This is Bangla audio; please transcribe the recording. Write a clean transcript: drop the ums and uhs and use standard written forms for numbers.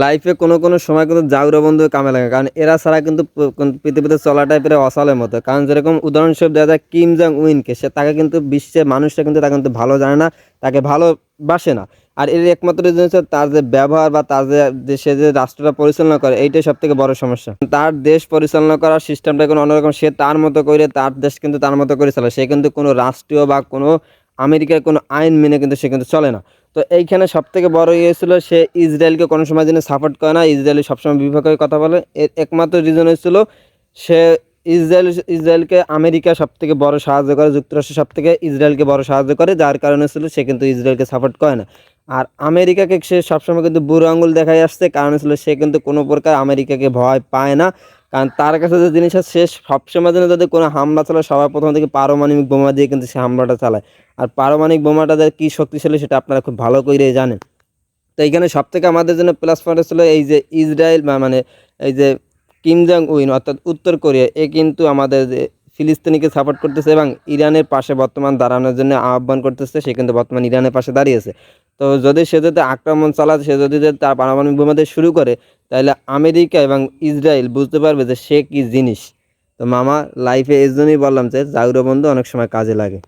লাইফে কোনো সময় কিন্তু জাউরা বন্ধু কামে লাগে, কারণ এরা ছাড়া কিন্তু পৃথিবীতে চলাটাই প্রায় অচলের মতো। কারণ যেরকম উদাহরণস্বরূপ দেওয়া যায় কিম জং উইনকে, সে তাকে কিন্তু বিশ্বের মানুষরা কিন্তু তাকে কিন্তু ভালো জানে না, তাকে ভালোবাসে না। আর এর একমাত্র জিনিস হচ্ছে তার যে ব্যবহার বা তার সে যে রাষ্ট্রটা পরিচালনা করে, এইটাই সব থেকে বড় সমস্যা। তার দেশ পরিচালনা করার সিস্টেমটা কোনো অন্যরকম, সে তার মতো করে তার দেশ কিন্তু তার মতো করে চলে, সে কিন্তু কোনো রাষ্ট্রীয় বা কোনো আমেরিকার কোনো আইন মেনে কিন্তু সে কিন্তু চলে না। তো এইখানে সবথেকে বড় ইয়ে ছিল সে ইসরায়েলকে কোনো সময় যেন সাপোর্ট করে না, ইসরায়েল সবসময় বিপক্ষে কথা বলে। এর একমাত্র রিজন হচ্ছিল সে ইসরায়েলকে আমেরিকা সবথেকে বড় সাহায্য করে, যুক্তরাষ্ট্র সবথেকে ইসরায়েলকে বড় সাহায্য করে, যার কারণে ছিল সে কিন্তু ইসরায়েলকে সাপোর্ট করে না। আর আমেরিকাকে সে সবসময় কিন্তু বুড়ো আঙুল দেখাই আসছে, কারণ ছিল সে কিন্তু কোনো প্রকার আমেরিকাকে ভয় পায় না। কারণ তার কাছে যে জিনিস আছে, সে সবসময় যেন যদি কোনো হামলা চালায় সবার প্রথম থেকে পারমাণবিক বোমা দিয়ে কিন্তু সে হামলাটা চালায়। আর পারমাণবিক বোমাটা যে কী শক্তিশালী সেটা আপনারা খুব ভালো করেই জানেন। তো এইখানে সবথেকে আমাদের জন্য প্লাস পয়েন্ট ছিল এই যে ইসরায়েল বা মানে এই যে কিম জং উইন অর্থাৎ উত্তর কোরিয়া, এ কিন্তু আমাদের যে ফিলিস্তিনিকে সাপোর্ট করতেছে এবং ইরানের পাশে বর্তমান দাঁড়ানোর জন্য আহ্বান করতেছে। সে কিন্তু বর্তমান ইরানের পাশে দাঁড়িয়েছে। তো সে যদি আক্রমণ চালায়, সে যদি তার পারমাণবিক বোমা দিয়ে শুরু করে, তাহলে আমেরিকা এবং ইসরায়েল বুঝতে পারবে যে সে কী জিনিস। তো মামা, লাইফে এই জন্যই বললাম যে জাউরা বন্ধু অনেক সময় কাজে লাগে।